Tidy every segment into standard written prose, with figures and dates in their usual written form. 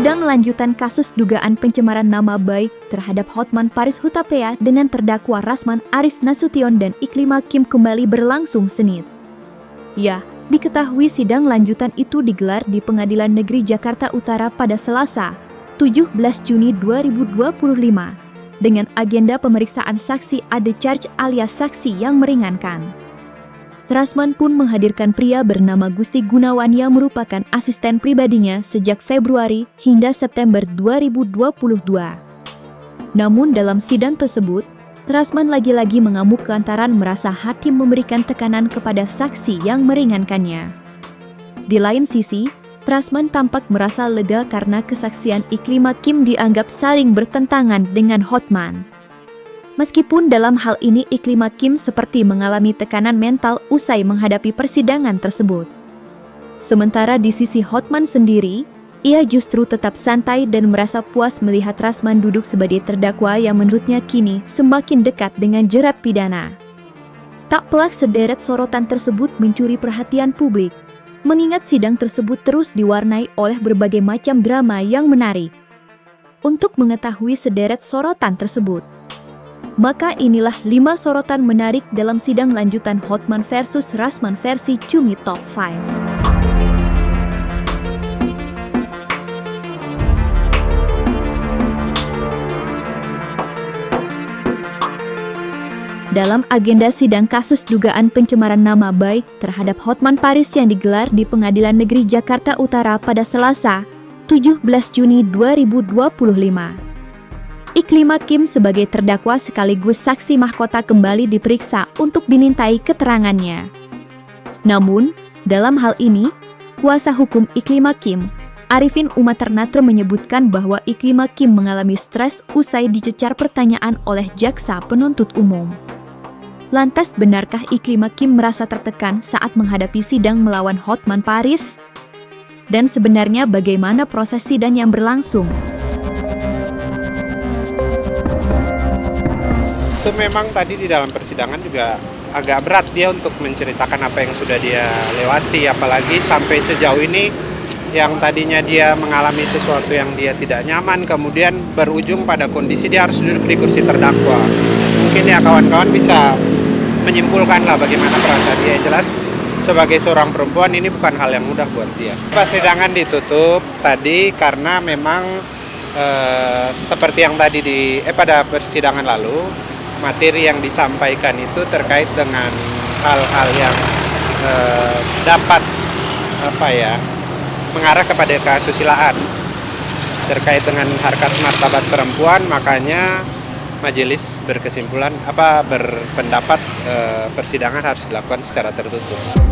Sidang lanjutan kasus dugaan pencemaran nama baik terhadap Hotman Paris Hutapea dengan terdakwa Rasman Aris Nasution dan Iklima Kim kembali berlangsung Senin. Ya, diketahui sidang lanjutan itu digelar di Pengadilan Negeri Jakarta Utara pada Selasa, 17 Juni 2025, dengan agenda pemeriksaan saksi ade charge alias saksi yang meringankan. Rasman pun menghadirkan pria bernama Gusti Gunawan yang merupakan asisten pribadinya sejak Februari hingga September 2022. Namun dalam sidang tersebut, Rasman lagi-lagi mengamuk lantaran merasa hakim memberikan tekanan kepada saksi yang meringankannya. Di lain sisi, Rasman tampak merasa lega karena kesaksian Iklima Kim dianggap saling bertentangan dengan Hotman. Meskipun dalam hal ini Iklima Kim seperti mengalami tekanan mental usai menghadapi persidangan tersebut. Sementara di sisi Hotman sendiri, ia justru tetap santai dan merasa puas melihat Rasman duduk sebagai terdakwa yang menurutnya kini semakin dekat dengan jerat pidana. Tak pelak sederet sorotan tersebut mencuri perhatian publik, mengingat sidang tersebut terus diwarnai oleh berbagai macam drama yang menarik. Untuk mengetahui sederet sorotan tersebut, maka inilah 5 sorotan menarik dalam sidang lanjutan Hotman versus Rasman versi Cumi Top 5. Dalam agenda sidang kasus dugaan pencemaran nama baik terhadap Hotman Paris yang digelar di Pengadilan Negeri Jakarta Utara pada Selasa, 17 Juni 2025. Iklima Kim sebagai terdakwa sekaligus saksi mahkota kembali diperiksa untuk dimintai keterangannya. Namun, dalam hal ini, kuasa hukum Iklima Kim, Arifin Umatarnatra menyebutkan bahwa Iklima Kim mengalami stres usai dicecar pertanyaan oleh jaksa penuntut umum. Lantas benarkah Iklima Kim merasa tertekan saat menghadapi sidang melawan Hotman Paris? Dan sebenarnya bagaimana proses sidang yang berlangsung? Itu memang tadi di dalam persidangan juga agak berat dia untuk menceritakan apa yang sudah dia lewati, apalagi sampai sejauh ini yang tadinya dia mengalami sesuatu yang dia tidak nyaman kemudian berujung pada kondisi dia harus duduk di kursi terdakwa. Mungkin ya kawan-kawan bisa menyimpulkan lah bagaimana perasaan dia. Jelas sebagai seorang perempuan ini bukan hal yang mudah buat dia. Persidangan ditutup tadi karena memang seperti yang tadi pada persidangan lalu, materi yang disampaikan itu terkait dengan hal-hal yang dapat mengarah kepada kesusilaan terkait dengan harkat martabat perempuan. Makanya majelis berpendapat persidangan harus dilakukan secara tertutup.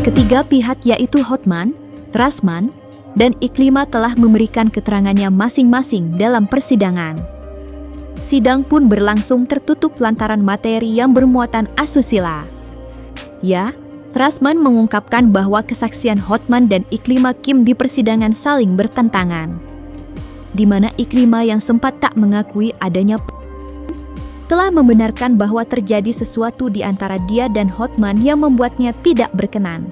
Ketiga pihak yaitu Hotman, Rasman, dan Iklima telah memberikan keterangannya masing-masing dalam persidangan. Sidang pun berlangsung tertutup lantaran materi yang bermuatan asusila. Ya, Rasman mengungkapkan bahwa kesaksian Hotman dan Iklima Kim di persidangan saling bertentangan, di mana Iklima yang sempat tak mengakui adanya telah membenarkan bahwa terjadi sesuatu di antara dia dan Hotman yang membuatnya tidak berkenan.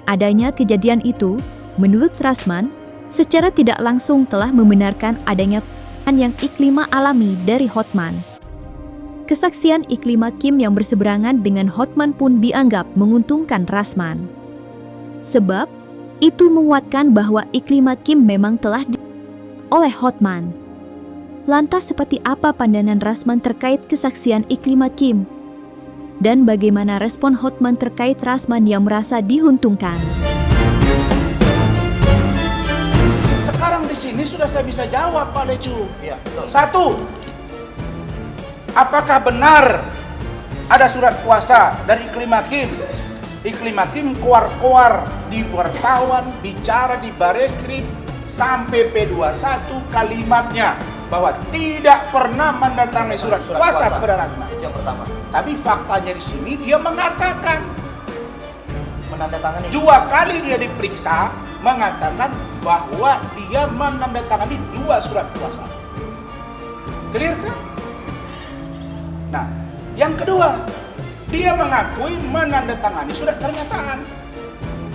Adanya kejadian itu, menurut Rasman, secara tidak langsung telah membenarkan adanya yang Iklima alami dari Hotman. Kesaksian Iklima Kim yang berseberangan dengan Hotman pun dianggap menguntungkan Rasman. Sebab, itu menguatkan bahwa Iklima Kim memang telah oleh Hotman. Lantas seperti apa pandangan Rasman terkait kesaksian Iklima Kim? Dan bagaimana respon Hotman terkait Rasman yang merasa diuntungkan? Sekarang di sini sudah saya bisa jawab, Pak Lecu. Ya, betul. 1. Apakah benar ada surat kuasa dari Iklima Kim? Iklima Kim keluar-keluar di wartawan, bicara di Bareskrim sampai P21 kalimatnya bahwa tidak pernah mendatangani surat kuasa kepada Rasman. Yang pertama. Tapi faktanya di sini dia mengatakan Menandatangani. 2 kali dia diperiksa mengatakan bahwa dia menandatangani 2 surat kuasa. Clear kan? Nah, yang kedua, Dia mengakui menandatangani surat pernyataan,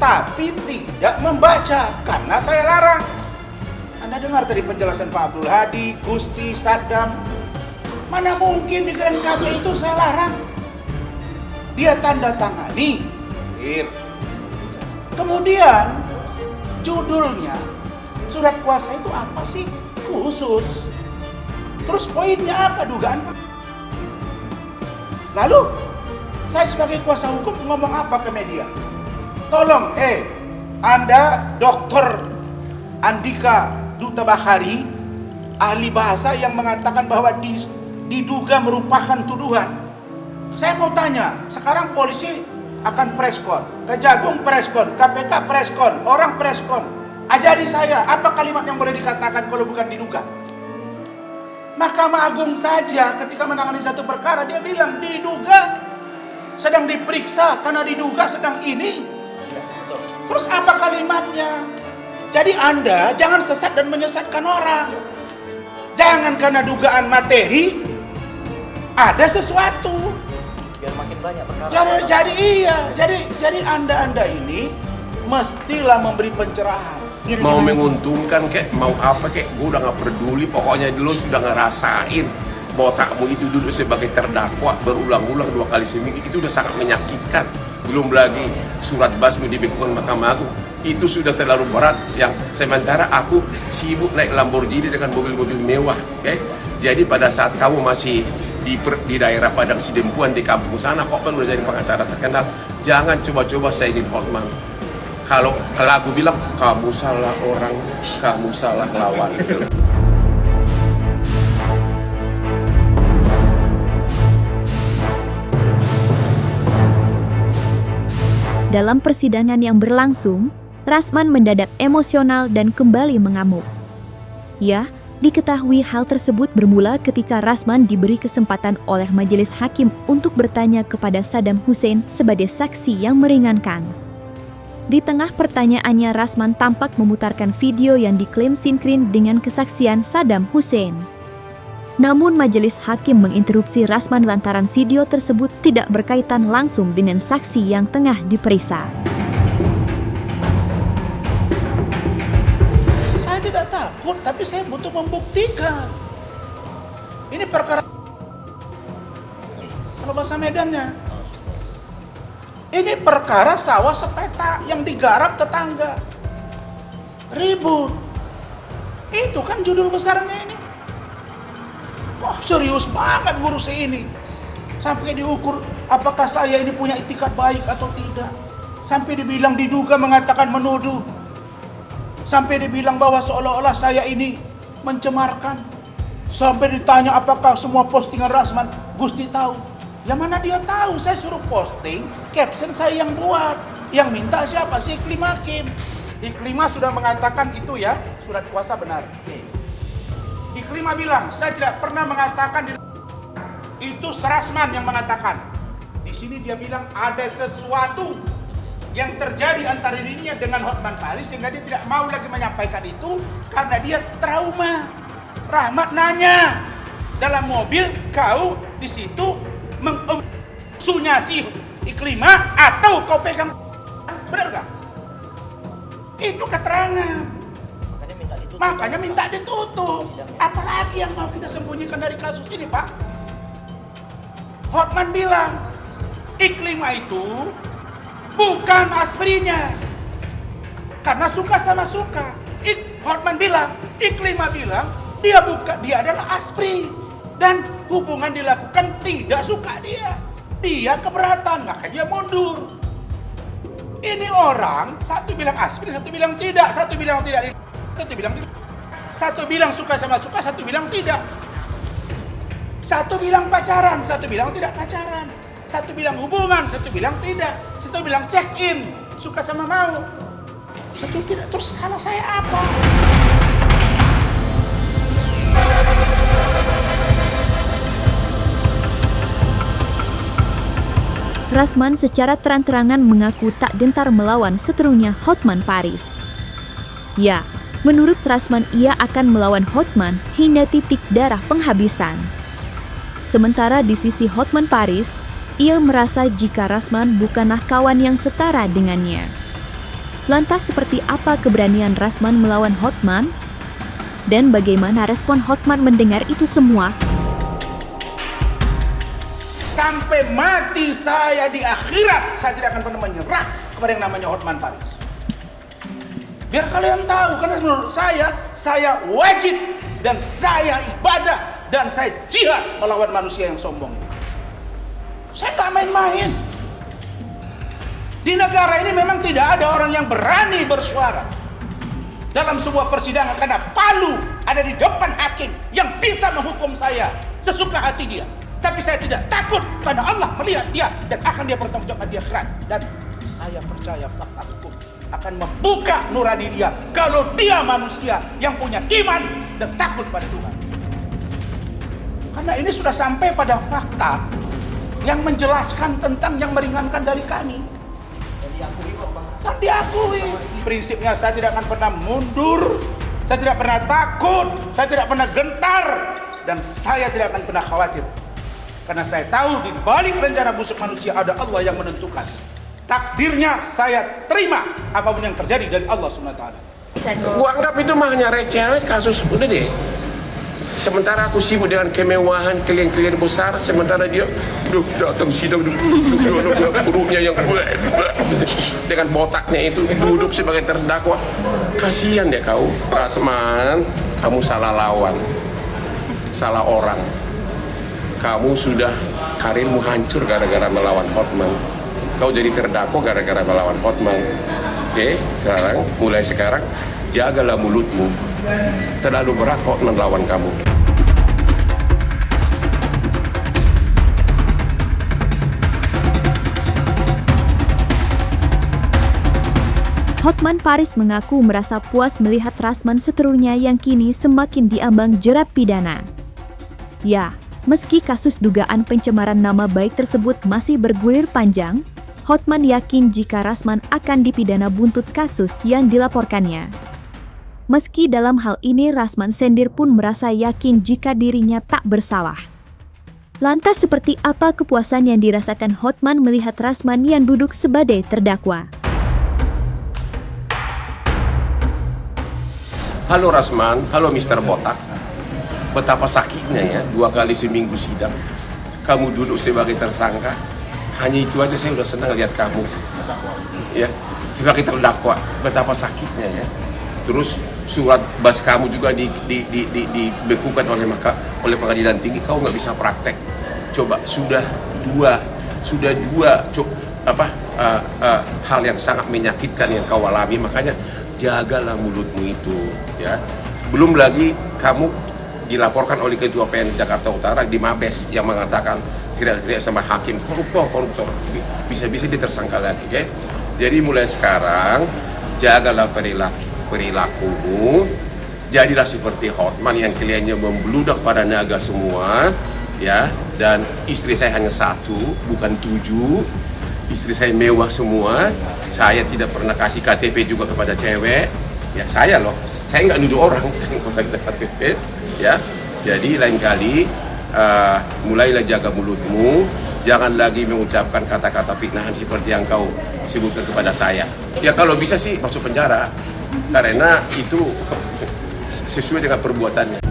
tapi tidak membaca karena saya larang. Anda dengar tadi penjelasan Pak Abdul Hadi, Gusti, Saddam. Mana mungkin di Grand KB itu saya larang. Dia tanda tangani. Kemudian judulnya surat kuasa itu apa sih? Khusus. Terus poinnya apa? Dugaan. Lalu saya sebagai kuasa hukum ngomong apa ke media? Tolong, Anda Dr. Andika Duta Bahari, ahli bahasa yang mengatakan bahwa diduga merupakan tuduhan. Saya mau tanya, sekarang polisi akan preskon, Kejagung preskon, KPK preskon, orang preskon. Ajari saya, apa kalimat yang boleh dikatakan kalau bukan diduga? Mahkamah Agung saja ketika menangani satu perkara, dia bilang diduga, sedang diperiksa karena diduga sedang ini. Terus apa kalimatnya? Jadi Anda jangan sesat dan menyesatkan orang. Jangan karena dugaan materi ada sesuatu. Biar makin banyak perkara. Jadi Anda ini mestilah memberi pencerahan. Mau menguntungkan kek, mau apa kek, gue udah gak peduli. Pokoknya lu sudah ngerasain bahwa takmu itu duduk sebagai terdakwa berulang-ulang 2 kali seminggu, itu udah sangat menyakitkan. Belum lagi surat basmi dibekukan Mahkamah Agung, itu sudah terlalu berat. Yang sementara aku sibuk naik Lamborghini dengan mobil-mobil mewah, oke? Jadi pada saat kamu masih di daerah Padang Sidempuan di kampung sana, kok perlu jadi pengacara terkenal? Jangan coba-coba saingin Hotman. Kalau lagu bilang, kamu salah orang, kamu salah lawan. Dalam persidangan yang berlangsung, Rasman mendadak emosional dan kembali mengamuk. Ya, diketahui hal tersebut bermula ketika Rasman diberi kesempatan oleh majelis hakim untuk bertanya kepada Saddam Hussein sebagai saksi yang meringankan. Di tengah pertanyaannya, Rasman tampak memutarkan video yang diklaim sinkron dengan kesaksian Saddam Hussein. Namun majelis hakim menginterupsi Rasman lantaran video tersebut tidak berkaitan langsung dengan saksi yang tengah diperiksa. Saya tidak takut, tapi saya butuh membuktikan. Ini perkara, kalau bahasa Medannya, ini perkara sawah sepeta yang digarap tetangga. Ribut. Itu kan judul besarnya ini. Wah, serius banget ngurusin ini. Sampai diukur apakah saya ini punya itikat baik atau tidak. Sampai dibilang diduga mengatakan menuduh. Sampai dibilang bahwa seolah-olah saya ini mencemarkan. Sampai ditanya apakah semua postingan Rasman Gusti tahu. Ya mana dia tahu, saya suruh posting, caption saya yang buat. Yang minta siapa? Si Iklim Hakim. Iklim sudah mengatakan itu ya, surat kuasa benar. Oke. Iklim bilang, saya tidak pernah mengatakan itu Rasman yang mengatakan. Di sini dia bilang ada sesuatu yang terjadi antara dirinya dengan Hotman Paris sehingga dia tidak mau lagi menyampaikan itu karena dia trauma. Rahmat nanya, dalam mobil kau di situ mengsunya si Iklimah atau kau pegang, benar gak? Itu keterangan. Makanya minta ditutup. Apalagi yang mau kita sembunyikan dari kasus ini, Pak? Hotman bilang Iklimah itu bukan asprinya karena suka sama suka. Hotman bilang, Iklimah bilang dia adalah aspri. Dan hubungan dilakukan tidak suka dia. Dia keberatan, maka dia mundur. Ini orang, satu bilang aspri, satu bilang tidak. Satu bilang tidak, satu bilang tidak. Satu bilang suka sama suka, satu bilang tidak. Satu bilang pacaran, satu bilang tidak pacaran. Satu bilang hubungan, satu bilang tidak. Satu bilang check in, suka sama mau. Satu tidak, terus salah saya apa? Rasman secara terang-terangan mengaku tak gentar melawan seterunya Hotman Paris. Ya, menurut Rasman ia akan melawan Hotman hingga titik darah penghabisan. Sementara di sisi Hotman Paris, Ia merasa jika Rasman bukanlah kawan yang setara dengannya. Lantas seperti apa keberanian Rasman melawan Hotman? Dan bagaimana respon Hotman mendengar itu semua? Sampai mati saya di akhirat, saya tidak akan pernah menyerah kepada yang namanya Hotman Paris. Biar kalian tahu, karena menurut saya wajib dan saya ibadah dan saya jihad melawan manusia yang sombong ini. Saya nggak main-main. Di negara ini memang tidak ada orang yang berani bersuara dalam sebuah persidangan karena palu ada di depan hakim yang bisa menghukum saya sesuka hati dia. Tapi saya tidak takut karena Allah melihat dia dan akan dia pertanggungjawabkan di akhirat. Dan saya percaya fakta hukum akan membuka nurani dia kalau dia manusia yang punya iman dan takut pada Tuhan. Karena ini sudah sampai pada fakta yang menjelaskan tentang yang meringankan dari kami. Dan diakui. Prinsipnya saya tidak akan pernah mundur, saya tidak pernah takut, saya tidak pernah gentar, dan saya tidak akan pernah khawatir. Karena saya tahu di balik rencana busuk manusia ada Allah yang menentukan. Takdirnya saya terima apapun yang terjadi dari Allah SWT. Gua anggap itu mah hanya receh aja kasus, udah deh. Sementara aku sibuk dengan kemewahan, klien-klien besar, sementara dia datang sidang buruknya yang dengan botaknya itu duduk sebagai terdakwa. Kasihan deh kau, Rasman, kamu salah lawan, salah orang. Kamu sudah karirmu hancur gara-gara melawan Hotman. Kau jadi terdakwa gara-gara melawan Hotman. Oke, mulai sekarang jagalah mulutmu. Terlalu berat Hotman lawan kamu. Hotman Paris mengaku merasa puas melihat Rasman seterusnya yang kini semakin diambang jerat pidana. Ya, meski kasus dugaan pencemaran nama baik tersebut masih bergulir panjang, Hotman yakin jika Rasman akan dipidana buntut kasus yang dilaporkannya. Meski dalam hal ini Rasman sendiri pun merasa yakin jika dirinya tak bersalah. Lantas seperti apa kepuasan yang dirasakan Hotman melihat Rasman yang duduk sebagai terdakwa? Halo Rasman, halo Mr. Botak. Betapa sakitnya ya, 2 kali seminggu sidang. Kamu duduk sebagai tersangka. Hanya itu aja saya udah senang lihat kamu. Ya, sebagai terdakwa. Betapa sakitnya ya. Terus surat bas kamu juga dibekukan oleh pengadilan tinggi. Kau nggak bisa praktek. Coba sudah dua hal yang sangat menyakitkan yang kau alami. Makanya jagalah mulutmu itu. Ya, belum lagi kamu dilaporkan oleh Ketua PN Jakarta Utara di Mabes yang mengatakan tidak sama hakim koruptor bisa-bisa ditersangka lagi, okay? Jadi mulai sekarang jagalah perilakumu, jadilah seperti Hotman yang kliennya membludak pada naga semua, ya. Dan istri saya hanya 1, bukan 7. Istri saya mewah semua. Saya tidak pernah kasih KTP juga kepada cewek. Ya saya loh, saya nggak nuduh orang, saya nggak pernah KTP. Ya, jadi lain kali mulailah jaga mulutmu, jangan lagi mengucapkan kata-kata fitnahan seperti yang kau sebutkan kepada saya. Ya kalau bisa sih masuk penjara, karena itu sesuai dengan perbuatannya.